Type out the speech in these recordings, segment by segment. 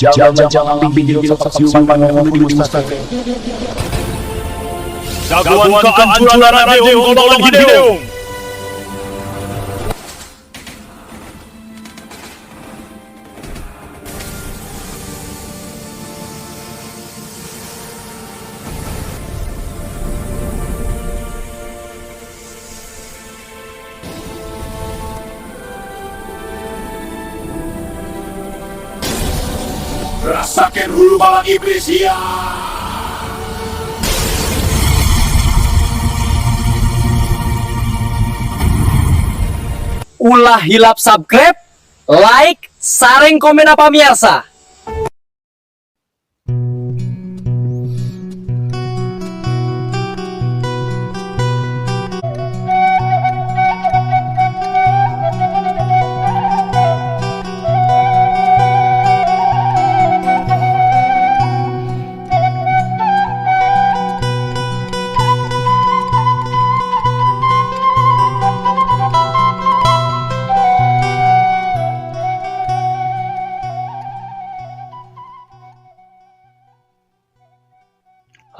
Jangan bimbing siuman panggungmu di mustaka. Jagoan kehancuran Radeung tolong Radeung. Rasakan hulu balang iblis ya. Ulah hilap subscribe, like, sareng komen apa biasa.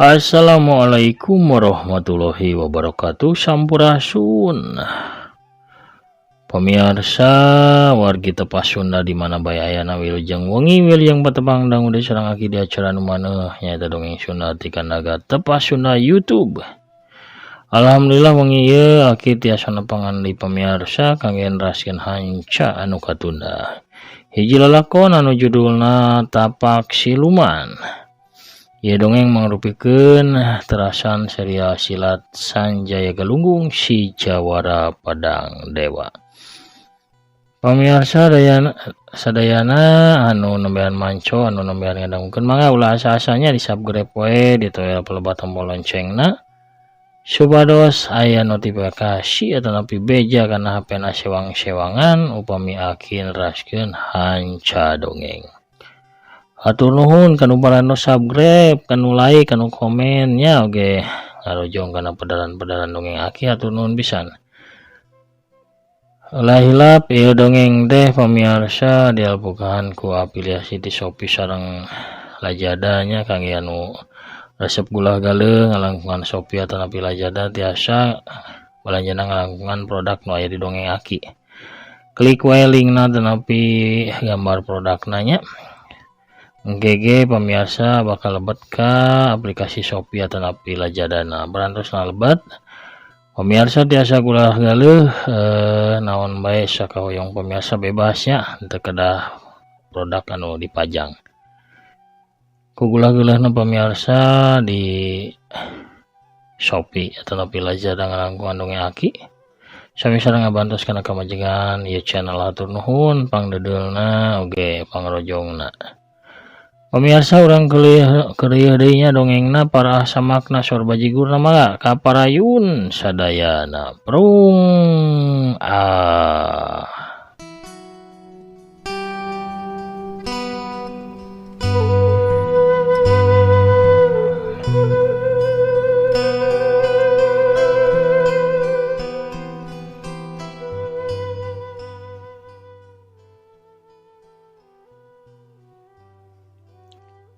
Assalamualaikum warahmatullahi wabarakatuh. Sampurasun pemirsa wargi Tepas Sunda di mana bae ayana wilujeng wengi wilujeng patebang dangu deui sareng aki di acara nu maneuh nyaeta dongeng Sunda ti Kandaga Tepas Sunda YouTube. Alhamdulillah wengi ieu aki tiasa nepangan di pemirsa kangge neraskeun hanca anu katunda. Hiji lalakon anu judulna Tapak Siluman. Ia dongeng mangrupikeun terasan serial silat Sanjaya Galunggung si Jawara Padang Dewa. Pamirsa sadayana anu nembean manco anu nembean ngadangkeun mangga ulah asa-asanya di subscribe we di toel pelebat tombol loncengna supados aya notifikasi atau napi beja kana HP-na sewang-sewangan upami aki neraskeun hanca dongeng. Hatur nuhun kanu parano subscribe, kanu like, kanu komen nya oge ngarojong kana pedaran-pedaran dongeng aki hatur nuhun pisan. Ulah hilap ieu dongeng teh pamirsa dialpukahan ku afiliasi ti Shopee sareng Lazada nya kangge anu resep gula galeung ngalangkungan Shopee atawa napi Lazada tiasa balanjana ngalangkungan produk nu aya di dongeng aki. Klik wae linkna tanapi gambar produkna nya. GG pemirsa bakal lebet ka aplikasi Shopee atau napi Lazada berantos na lebet pemirsa tiasa gula galeuh naon bae sakahoyong pemirsa bebasnya teu kedah produk anu dipajang ku gula-gulahna pemirsa di Shopee atau napi Lazada ngalangkungan dongeng aki sami sareng ngabantos kana kamajengan ieu channel hatur nuhun pangdedelna oge pangrojongna. Pemirsa urang keulieuh deui nya dongengna para samakna sorba jigurna mangga kaparayun sadayana prung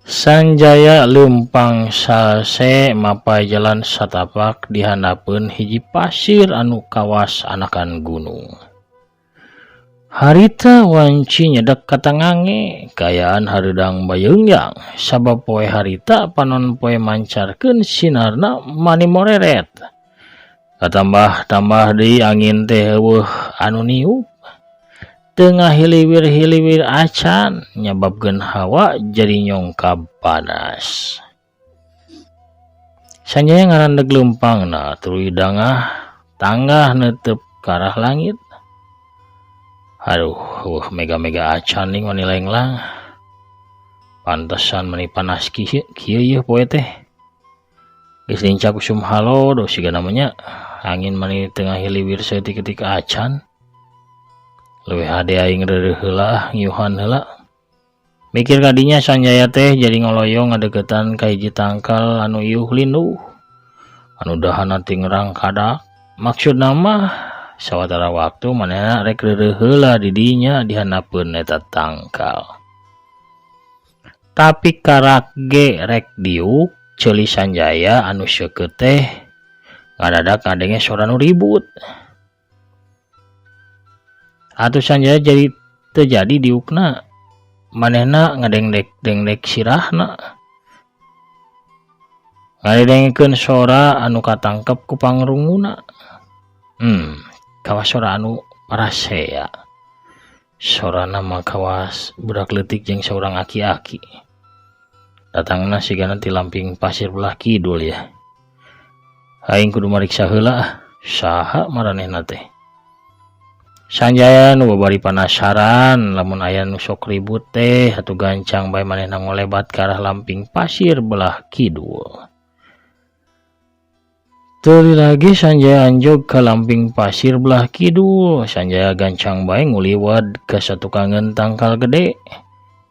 Sanjaya leumpang sase mapai jalan satapak dihandapeun hiji pasir anu kawas anakan gunung. Harita wanci nyedek katangange kayaan hareudang bayeungjang sabab poe harita panon poe mancarkeun sinarna mani moreret. Katambah-tambah deui angin teh eueuh anu niup. Tengah hiliwir-hiliwir acan nyababkeun hawa jadi nyongkab panas. Sanjaya ngarandeg leumpangna tuluy dangah tanggah neuteup karah langit. Aduh, mega-mega acan ning mani lenglang. Pantesan mani panas kieu ieu poe teh. Geus lincah kusum halo do siga namanya angin mani tengah hiliwir saeutik-eutik acan. Leuwih hade aing reureuh heula ngiuhan heula. Mikir kadinya Sanjaya teh jadi ngoloyong ngadeukeutan ka hiji tangkal anu iuh linduh. Anu dahana ti ngerang kadak. Maksudna mah sawatara waktu manehna rek reureuh heula di dinya dihandapkeun eta tangkal. Tapi karak ge rek diuk ceuli Sanjaya anu seukeut teh ngadadak ngadenge sora nu ribut. Atuh Sanjaya jadi terjadi diukna manehna ngadengdek sirahna. Ngadengkeun sora anu katangkep ku pangrunguna. Kawas sora anu parasea. Sorana mah kawas budak leutik jeung saurang aki-aki. Datangna sigana ti lamping pasir belah kidul ya. Aing kudu mariksa heula saha maranehna teh. Sanjaya nu babari panasaran lamun aya nu sok ribut teh atuh gancang bae manehna ngolebat ka arah lamping pasir belah kidul. Teu lagi Sanjaya anjog ka lamping pasir belah kidul. Sanjaya gancang bae nguliwad ka satukangeun tangkal gede.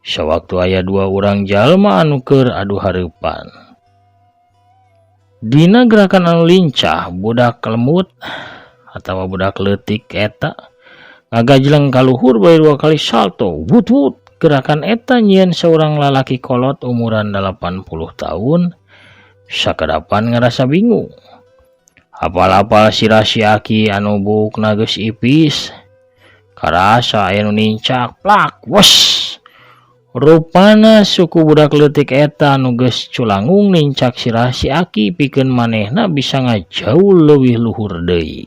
Sawaktu aya dua urang jalma anu keur adu hareupan. Dina gerakan anu lincah budak lemut atawa budak leutik eta ngagajleng ka luhur bae 2 kali salto. Wut-wut gerakan eta nyieun seorang lalaki kolot umuran 80 tahun sakadapan ngarasa bingung. Apal-apal sirah si Aki anu buukna geus ipis. Karasa aya nu nincak plak wes. Rupana suku budak leutik eta anu geus culangung nincak sirah si Aki pikeun manehna bisa ngajauh leuwih luhur deui.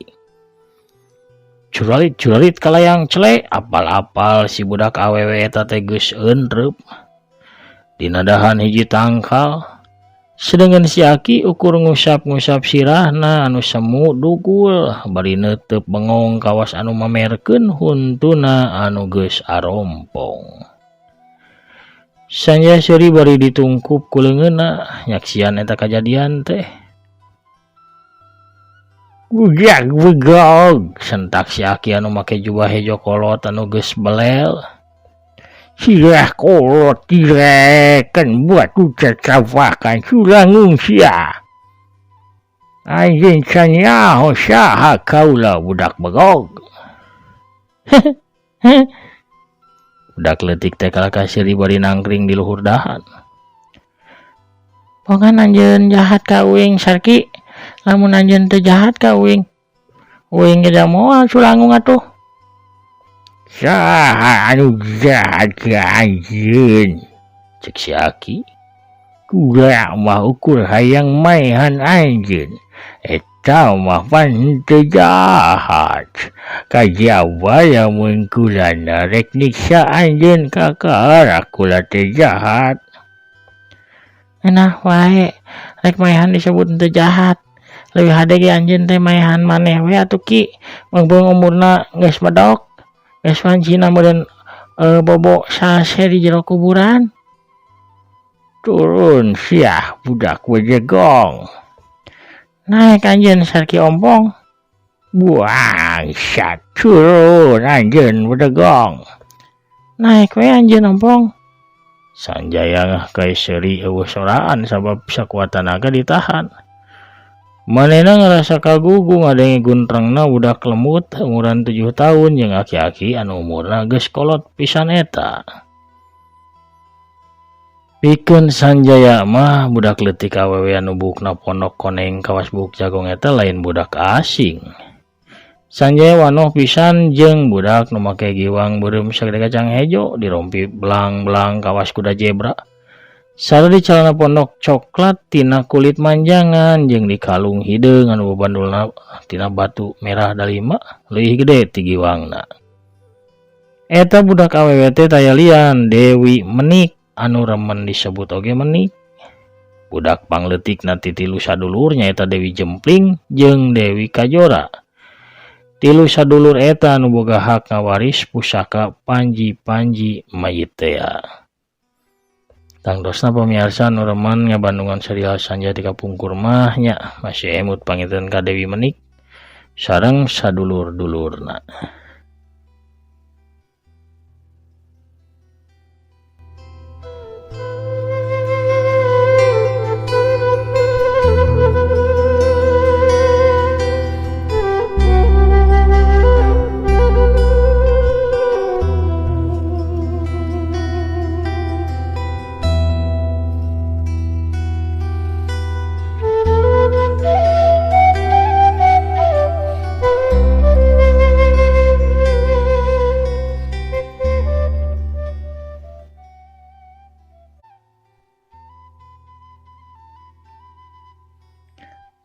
Curalit kalayang cele apal-apal si budak awewe eta teh geus eunreup. Dina dahan hiji tangkal sedangkan si Aki ukur ngusap-ngusap sirahna anu semu dugul bari neuteub bengong kawas anu mamerkeun huntuna anu geus arompong. Sanjaya seuri bari ditungkup ku leungeunna nyaksian eta kajadian teh. Bujang begog sentak si Aki anu make jubah hejo kolot anu geus belel. Sirah kolot direken buat ucat cawakan sulangung sia. Anjing sanyaho saha kaula budak begog. Budak leutik teh kalaka seuri bari nangkring di luhur dahan. Pongan anjeun jahat ka uing Sarki. Lamun anjeun teu jahat ka uing. Uing ge da moal sulangung atuh. Saha anu jahat ka anjeun? Cek si Aki. Kula mah ukur hayang maehan anjeun. Eta mah pan teu jahat. Kajawa lamun kulana rek niksa anjeun kakara kula teu jahat. Eunah wae rek maehan disebut teu jahat. Leuwih hade ge anjeun teh maehan maneh we atuh Ki. Mangbeung umurna geus medok. Geus wancina meureun bobo sase di jero kuburan. Turun siah budak wejegong. Naik anjeun Sarki ompong. Buang sat turun anjeun wejegong. Naik we anjeun ompong. Sanjaya kae seuri eueuh soraan sabab sakuat tanaga ditahan. Manehna ngarasa kagugu ngadenge guntrengna budak lemut umuran 7 tahun jeung aki-aki anu umurna geus kolot pisan eta. Pikeun Sanjaya mah budak leutik awewe anu buukna pondok koneng kawas buuk jagong eta lain budak asing. Sanjaya wanoh pisan jeung budak nu make giwang beureum sagede kacang hejo dirompi belang-belang kawas kuda zebra. Sareng di calana pondok coklat tina kulit manjangan jeung di kalung hideung anu babandulna tina batu merah dalima leuwih gede ti giwangna. Eta budak awewe teh taya lian Dewi Menik anu remen disebut oge Menik. Budak pangleutikna ti tilu sadulur nyaeta Dewi Jempling jeung Dewi Kajora. Tilu sadulur eta anu boga hak ngawaris pusaka panji-panji mayit teh. Tangdosna pamirsa nu remen ngabandungan serial Sanjaya ti kapungkur mah nya masih emut panginten ka Dewi Menik sareng sadulur-dulurna.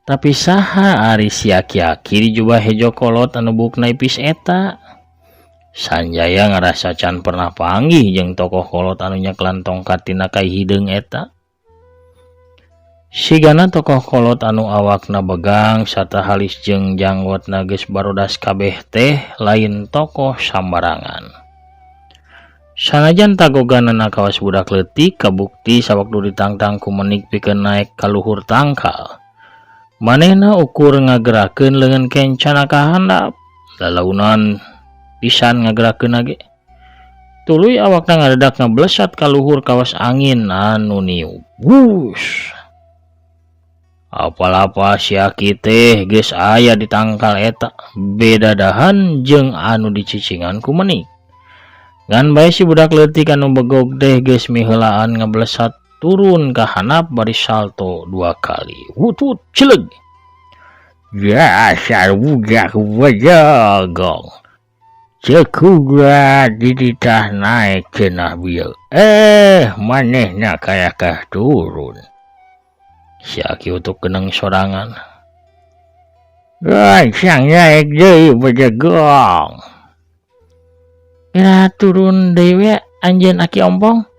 Tapi saha ari si aki-aki di jubah hejo kolot anu bukna ipis eta. Sanjaya ngerasa can pernah panggih jeung tokoh kolot anu nyaklan tongkat tina kai hideung eta. Sigana tokoh kolot anu awakna begang sarta halis jeung janggotna geus barodas kabeh teh lain tokoh sambarangan. Sanajan tagoganana kawas budak leutik kabukti sawaktu ditangtang ku Menik pikeun naek ka luhur tangkal. Manehna ukur ngagerakeun leungeun kencana ka handap. Lalaunan pisan ngagerakeun age. Tuluy awakna ngadadak ngablesat ka luhur kawas angin anu niup. Wush. Apalapa si aki teh geus aya di tangkal eta, beda dahan jeung anu dicicingan ku Menik. Ngan bae si budak leutik anu begog teh geus miheulaan ngablesat turun ka handap bari salto 2 kali. Wut cileg. Dasar budak wajagong. Cekuga diditah naik cenah bieu. Manehna kayakah turun. Si aki utuk geneng sorangan. Gancang naik deui wajagong. Kira turun deui anjeun aki ompong.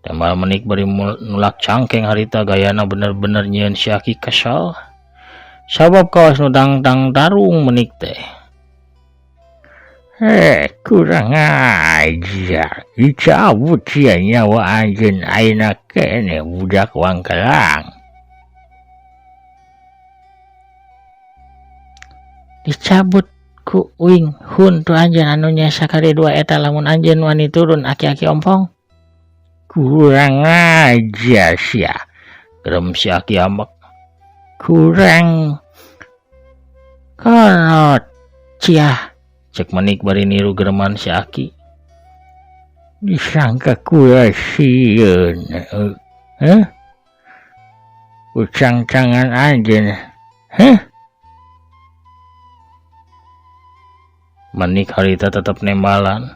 Tembal Menik bari nulak cangkeng harita gayana bener-bener nyieun si aki kesal. Sabab kawas nu dangdang tarung Menik teh. Kurang ajar. Dicabut sia nyawa anjeun ayeuna kene budak wangkelang. Dicabut ku uing hun tu anjeun anu nya sakali 2 eta lamun anjeun wani turun aki-aki ompong. Kurang ajar sia. Gerem si aki ambek. Kurang kolot cia. Cek Menik bari niru gereman si aki. Disangka kula sieun. Ucang-cangan anjeun. Menik harita tetep nembalan.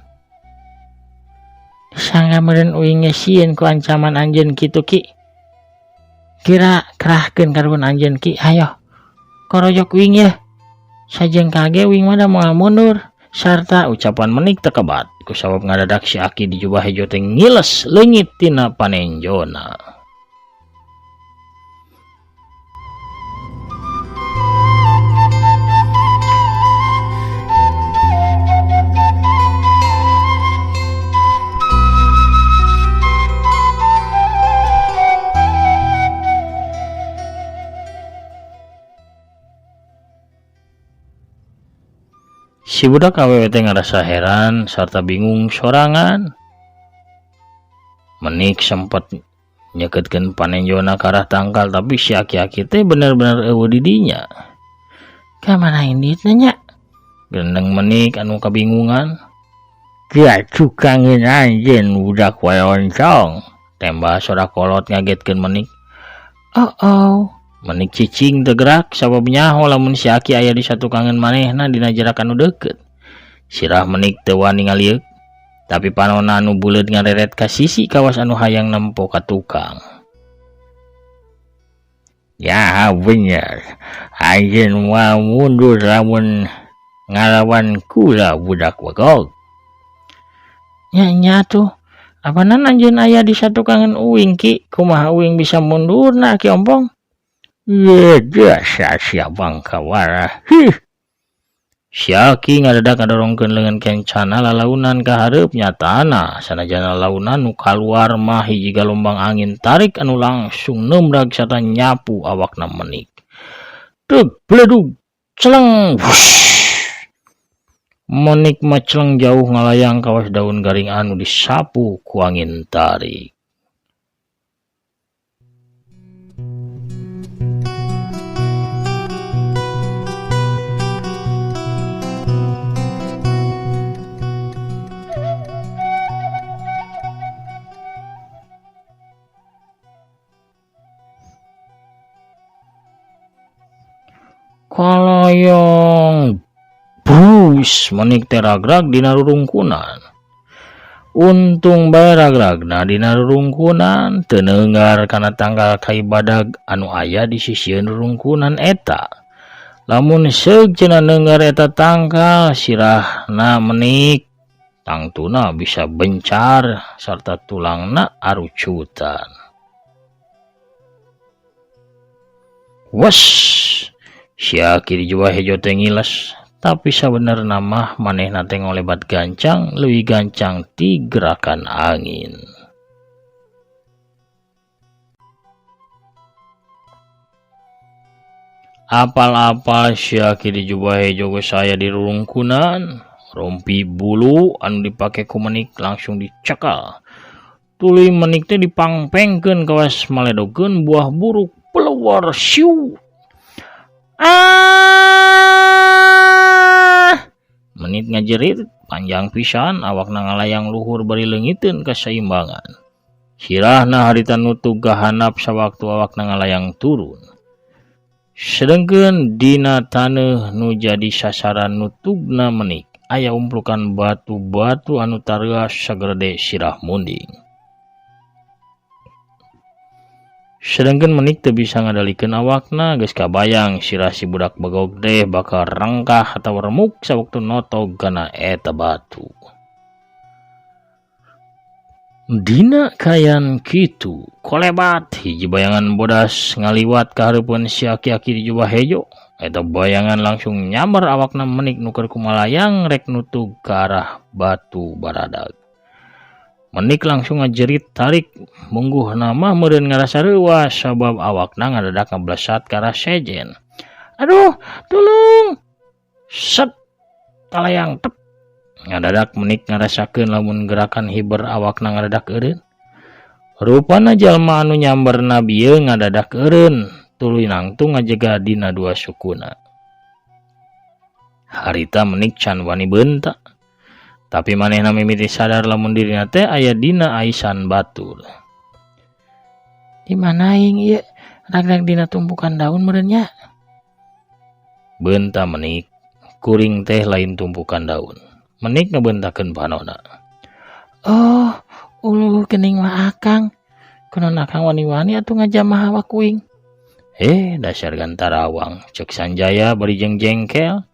Disangka meureun uing sieun ku ancaman anjeun kitu ki. Kira kerahkeun karuan anjeun ki. Hayo. Korojok uing ya. Sajeng kage uing mah da moal mundur. Sarta ucapan Menik tekebat ku sabab ngadadak si aki di jubah hejo teh ngiles leungit tina panenjona. Si budak awewe teh ngarasa heran sarta bingung sorangan. Menik sempat nyekeutkeun panenjona ka arah tangkal tapi si aki-aki teh bener-bener eueuh di dinya. Ka mana ini nya? Gendeng Menik anu kabingungan. Kia cukangeun anjeun budak wae oncong. Tembah sorak kolot ngagetkeun Menik. Oh. Menik cicing teu gerak sabab nyaho lamun si aki aya di satukangeun manehna dina jarak anu deukeut. Sirah Menik teu wani ngaliuk, tapi panonna anu buleud ngareret ka sisi kawas anu hayang nempo ka tukang. Ya bener, anjeun moal mundur lamun ngalawan kula budak wegog. Nya tuh, apanan anjeun aya di satukangeun uing ki, kumaha uing bisa mundurna ki ompong? Dasar sia bangka warah. Si aki ngadadak ngadorongkeun leungeun kencana lalaunan ka hareup nyatana sanajan lalaunan nu kaluar mah hiji galombang angin tarik anu langsung neumrag sarta nyapu awakna Menik. Tug bledug celeng. Menik mah celeng jauh ngalayang kawas daun garing anu disapu ku angin tarik. Kaloyong bus Menik teh ragrag dina rurungkunan. Untung bae ragragna dina rerungkunan teu neunggar kana tanggal kai badag anu aya di sisieun rerungkunan eta. Lamun seug cenah neunggar eta tangkal sirahna menik tangtuna bisa bencar sarta tulangna arucutan. Wes, sia kiri jua hejo teh ngiles, tapi sabenerna mah manehna teh ngolebat gancang leuwih gancang ti gerakan angin. Apal-apal sia kiri jua hejo geus saya di rurungkunan, rompi bulu anu dipake ku menik langsung dicekal. Tuluy menik teh dipangpengkeun kawas maledokeun buah buruk peluar siu. Menit ngajerit panjang pisan awakna ngalayang luhur bari leungiteun kaseimbangan. Sirahna harita nutug gahanap sawaktu awakna ngalayang turun. Sedengkeun dina taneuh nu jadi sasaran nutugna menik aya umplukan batu-batu anu tareas sagede sirah munding. Sedengkeun menik teu bisa ngadalikeun awakna geus kabayang sirah si budak bagog teh bakal rengkah atawa remuk sawaktu notog kana eta batu. Dina kayan kitu kolebat hiji bayangan bodas ngaliwat ka hareupeun si aki-aki di jubah hejo. Eta bayangan langsung nyamber awakna menik nu keur kumalayang rek nutug ka arah batu baradag. Menik langsung ngajerit tarik mungguh nama meureun ngarasa reuwas sabab awakna ngadadak ngablesat ka arah sejen. Aduh, tulung! Set! Talayang tep! Ngadadak menik ngarasakeun lamun gerakan hiber awakna ngadadak eureun. Rupana jalma anu nyamberna bieu ngadadak eureun, tuluy nangtung ngajega dina dua sukuna. Harita menik can wani beunta. Tapi manehna mimiti sadar lamun dirina teh aya dina aisan batur. Di mana aing ieu? Ragrag dina tumpukan daun meureun nya. Beunta menik, kuring teh lain tumpukan daun. Menik ngebentakeun panona. Oh, uluh geuning mah akang. Kunaon akang wani-wani atuh ngajamah awak kuing. Dasar gantarawang, cek Sanjaya bari jengkel.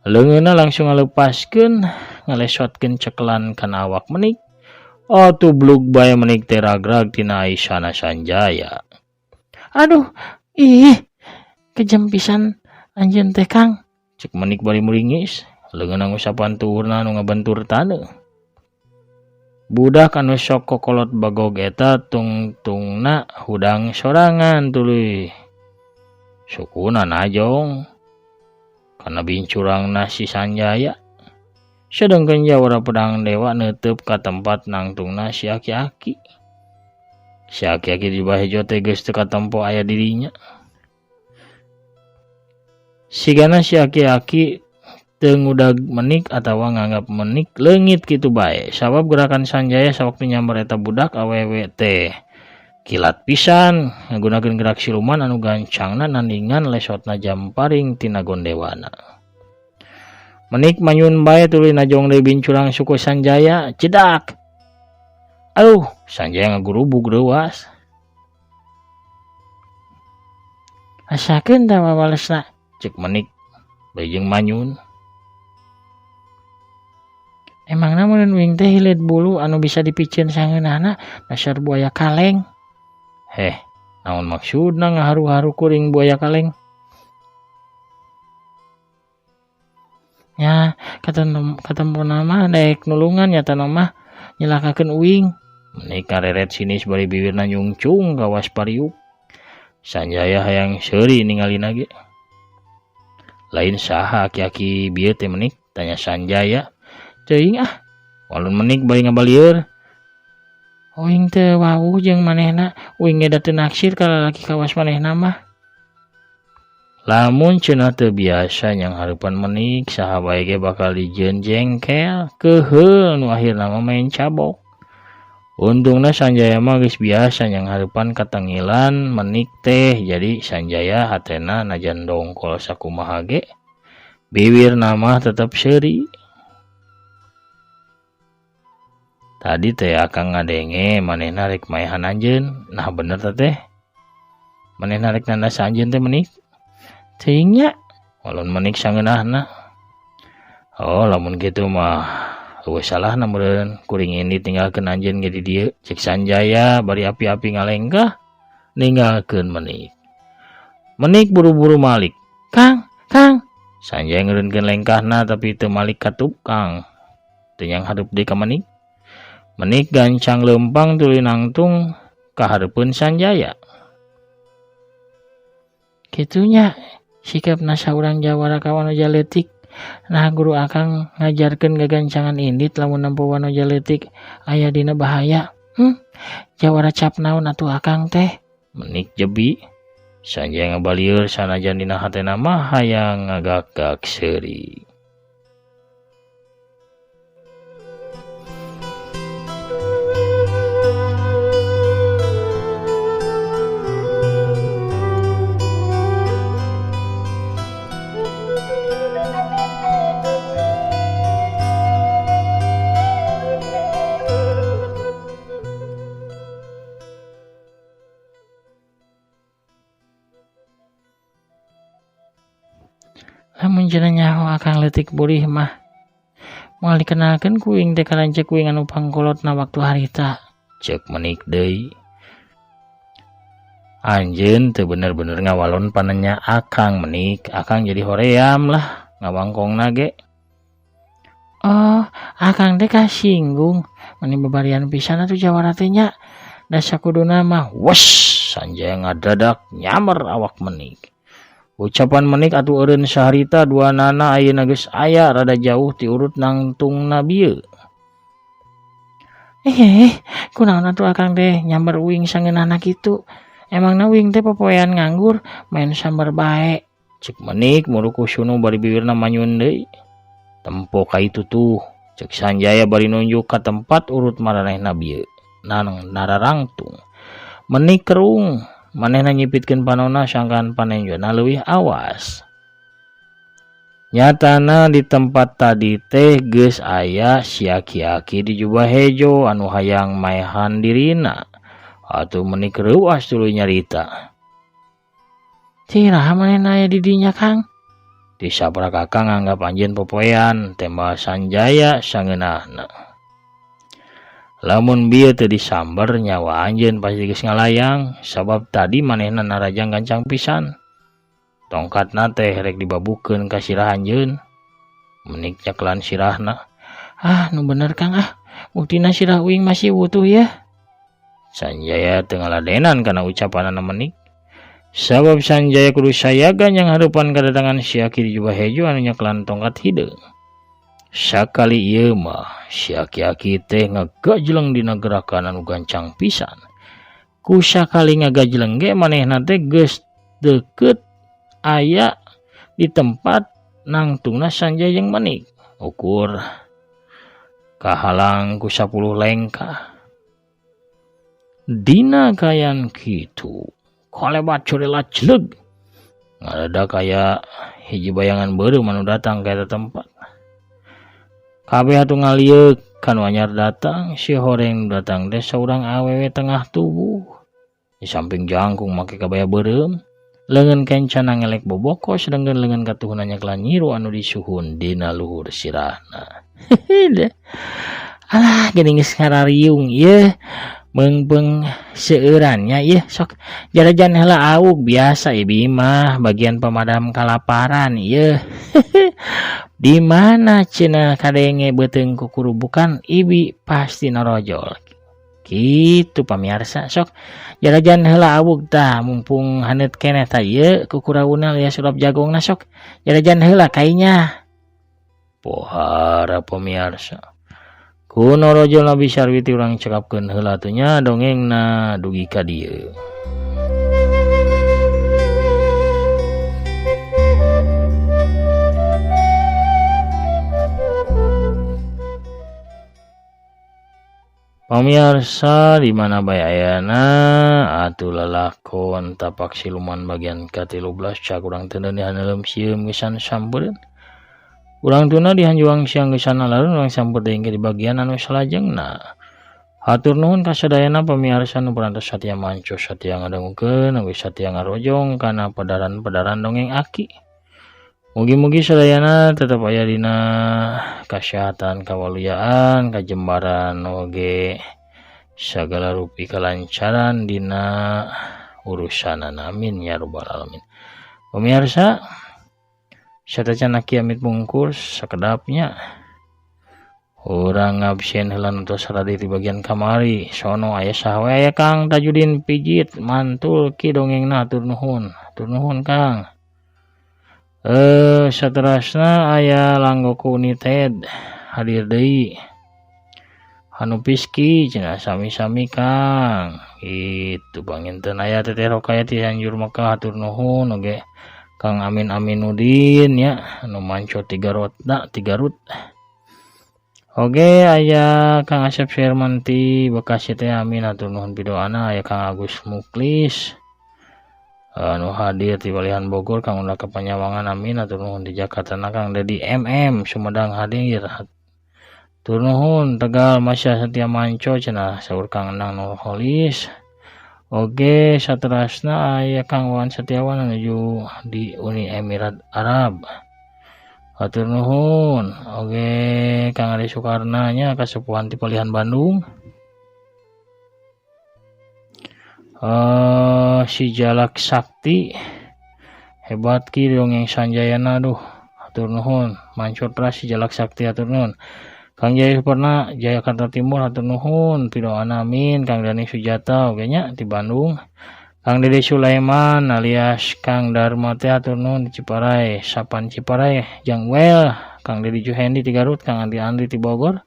Leungeunna langsung ngalepaskeun, ngalesotkeun cekelan kana awak menik. Atuh blug bae menik teh ragrag tina aisana Sanjaya. Aduh, kejem pisan anjeun teh Kang. Cek menik bari meringis. Leungeunna ngusapan tuhurna anu ngabantur taneuh. Budak anu sok kokolot bagog eta tungtungna hudang sorangan tuluy. Sukuna najong kana bincurangna si Sanjaya. Sedengkeun jawara pedang dewa neuteup ka tempat nangtungna si aki-aki. Si aki-aki di bahejo teh geus teu katempo aya dirinya. Sigana si aki-aki teu ngudag menik atawa nganggap menik leungit kitu bae. Sabab gerakan Sanjaya sawaktu nyamber eta budak awewe teh kilat pisan ngagunakeun gerak siluman anu gancangna nandingan lesotna jamparing tina gondewana. Menik manyun bae tuluy najong deui bincurang suku Sanjaya, cedak. Aduh, Sanjaya ngagurubug reuwas. Asakeun tah wabalesna, cek menik bejeng manyun. Emangna meureun uing teh hileud bulu anu bisa dipicieun sangeunana dasar buaya kaleng. Naon maksudna ngaharu-haru kuring buaya kaleng? Ya, katempona mah daek nulungan nyata mah nyelakakeun uing. Menik ngareret sinis bari bibirna nyungcung gawas pariuk. Sanjaya hayang seuri ningalina ge. Lain saha aki-aki bieu teh menik, tanya Sanjaya. Teuing walun menik bari ngabalieur. Uing teu wawuh jeung manehna, uing ge da teu naksir ka lalaki kawas manehna mah. Lamun cenah teu biasa nyang hareupan menik, saha bae ge bakal dijieun jengkel, keuheul nu akhirna mah main cabok. Untungna Sanjaya mah geus biasa nyang hareupan katengilan menik teh, jadi Sanjaya hatena najan dongkol sakumaha ge, bibirna mah tetep seuri. Tadi teh akang ngadenge manehna rek maehan anjeun. Nah bener teh. Manehna rek nandas anjeun teh menik. Teuing nya. Walon menik sangeunahna. Oh lamun kitu mah eueuh salahna meureun kuring ini tinggalkeun anjeun ge di dieu. Cek Sanjaya bari api-api ngalengkah ninggalkeun menik. Menik buru-buru malik. Kang. Sanjaya ngeureunkeun lengkahna tapi teu malik ka tukang. Teu nyang hadeup deui ka menik. Menik gancang leumpang tuluy nangtung ka hareupeun Sanjaya. Kitunya sikapna saurang jawara kawan jaleutik. Nah guru akang ngajarkeun gagancangan indit lamun nampowan jaleutik aya dina bahaya. Jawara cap naon atuh akang teh? Menik jebi. Sanjaya ngabalieur sanajan dina hatena mah hayang ngagak-gak seuri. Lamun cenah nyaho akang leutik burih mah moal dikenalkeun kuing teh kalancek kuing anu pangkolotna waktu harita. Ceuk menik deui. Anjeun teu bener-bener ngawalon panenya akang menik. Akang jadi hoream lah ngawangkongna ge. Oh, akang teh kasinggung. Mani babarian pisan atuh jawara teh nya. Da sakuduna mah wes Sanjaya ngadadak nyamer awak menik. Ucapan menik atuh eureun saharita duanana ayeuna geus aya rada jauh ti urut nangtungna bieu. Kunaon atuh akang teh nyamber uing sangeunahna kitu? Emangna uing teh popoean nganggur main sambar bae. Cek menik muru kusunu bari bibirna manyun deui. Tempo ka itu tuh. Cek Sanjaya bari nunjuk ka tempat urut maranehna bieu. Nanang nararangtung. Menik kerung. Manehna nyipitkeun panonna sangkan panenjona leuwih awas. Nyatana di tempat tadi teh geus aya si aki-aki di jubah hejo anu hayang maehan dirina. Atuh menik reuas tuluy nyarita. Tiraha manehna aya di dinya Kang? Disabrak akang anggap anjeun popoean tembak Sanjaya sangeunahna. Lamun bieu teu disamber nyawa anjeun pasti geus ngalayang sabab tadi manehna narajang gancang pisan. Tongkatna teh rek dibabukeun ka sirah anjeun. Menik nyaklan sirahna. Nu bener Kang buktina sirah uing masih utuh ya. Sanjaya teu ngaladenan kana ucapanna menik. Sabab Sanjaya kudu sayaga nyang hareupan kadatangan si aki di jubah hejo anu nyaklan tongkat hideung. Sakali ieu mah si aki-aki teh ngagajleng dina gerakan anu gancang pisan. Ku sakali ngagajleng ge manehna teh geus deukeut aya di tempat nangtungna Sanjaya jeung menik. Ukur kahalang ku 10 lengkah. Dina kayan kitu kolebat curela jeleg. Ngarada kaya hiji bayangan beureum anu datang ka eta tempat. Kabeh atuh ngalieuk kanu anyar datang si horeng datang teh saurang awewe tengah tubuh. Di samping jangkung make kabaya beureum, leungeun kencana ngelek boboko sedengkeun leungeun katuhna nyaklan nyiru anu disuhun dina luhur sirahna. Alah geuning geus ngarariung ieu. Beung seueurannya ieu sok jarajan heula aug biasa ibi mah bagian pemadam kalaparan ieu. Di mana cenah kadenge beuteung ku kurubukan ibi pasti narojol. Kitu pamirsa sok jarajan heula aug tah mumpung haneut keneh tah ieu ku kurauna lias urap jagongna sok jarajan heula kainya. Pohara pamirsa. Kuno rojol nabi sarwiti urang cekapkeun heula teh nya dongengna dugi ka dieu. Pamirsa di mana bae ayana atuh lalakon tapak siluman bagian ka-13 cak urang teu neueuh haneulem sieum gesan sampeureun. Urang tuna dihanjuang siang gesan alarun urang sampeut deui di bagian anu salajengna. Hatur nuhun kasadayana pamirsa nu parantos satya manco satya ngadangukeun unggi satya ngarojong kana padaran-padaran dongeng aki. Mugi-mugi sadayana tetep aya dina kasehatan, kawaluyan, kajembaran oge sagala rupi kalancaran dina urusanana, amin ya rabbal alamin. Pemirsa, satacan aki amit bungkus sakedapnya. Urang ngabsen heula nutos radi di bagian kamari. Sono aya saha we aya Kang Tajudin pijit mantul ki dongengna atur nuhun. Atur nuhun Kang. Saterasna aya Langgoku United hadir deui. Hanu Piski cenah sami-sami Kang. Itu banginten aya Teteh Rokaya ti Cianjur Mekah atur nuhun oge Kang Amin Aminuddin ya anu manco 3 rut. Oge aya Kang Asep Firman ti Bekasi teh amin atur nuhun pidoana aya Kang Agus Muklis anu hadir ti Balihan Bogor Kang Unda Kepanyawangan amin atur nuhun di Jakarta Kang Dedi Sumedang hadir atur nuhun Tegal Masya Setia Manco cenah saur Kang Endang Nurholis. Oge saterasna aya Kang Wan Setiawan menuju di Uni Emirat Arab. Hatur nuhun. Oge Kang Ade Sukarna nya kasepuhan ti Palihan Bandung. Si Jalak Sakti hebat ki dongeng Sanjayana duh. Hatur nuhun. Mancotra si Jalak Sakti hatur nuhun. Kang Jaya Suparna Jakarta Timur hatur nuhun pidoana amin. Kang Dani Sujata oge nya ti Bandung. Kang Dede Sulaiman alias Kang Dharma teh hatur nuhun di Ciparai, Sapan Ciparai, Jangwel, Kang Dedi Juhendi ti Garut, Kang Andi ti Bogor,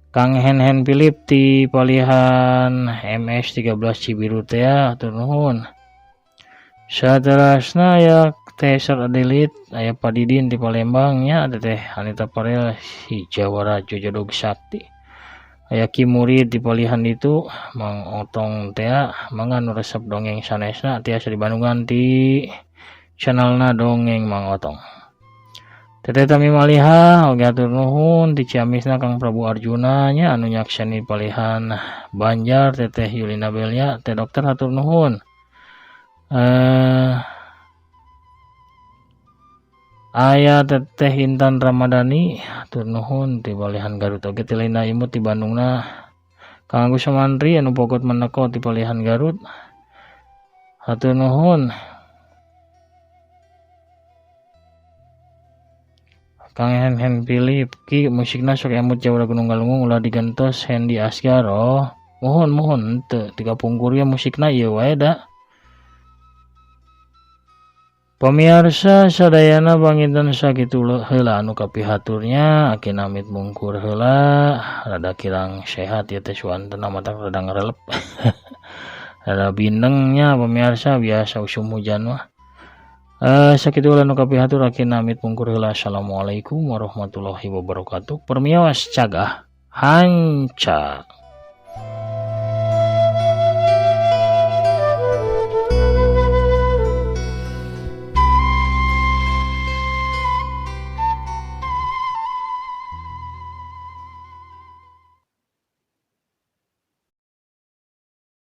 Kang Hen Philip ti Palihan MS 13 Cibiru teh hatur nuhun. Saterasna aya Teh Sar Adelit, aya Padidin di Palembang nya Teh Anita Parel si Jawara Jojodog Sakti. Aya Ki Murid di Palihan itu Mang Otong teh mangga nu resep dongeng sanesna tiasa di Bandungan ti channelna dongeng Mang Otong. Teteh Tami Maliha oge atur nuhun ti Ciamisna Kang Prabu Arjuna nya anu nyaksani Palihan Banjar Teteh Yulina Belia teh dokter hatur nuhun. Aya Teteh Intan Ramadhani hatur nuhun ti Palihan Garut oge ti lainna imut ti Bandungna Kang Agus Samantri anu pogot meneko ti Palihan Garut hatur nuhun. Kang Hen Philip ki musikna sok emut Jawa Gunung Galunggung ulah digentos Hendy Asgar. Oh mohon teu 30 kuria musikna ieu wae da. Pemirsa sadayana banginten sakitu heula anu kapihaturnya aki namit mungkur heula rada kirang sehat ya teh suantena matak rada ngarelep rada bindengnya pemirsa biasa usum hujan mah sakitu heula anu kapihatur aki namit mungkur heula. Assalamualaikum warahmatullahi wabarakatuh. Permios cagah hanca.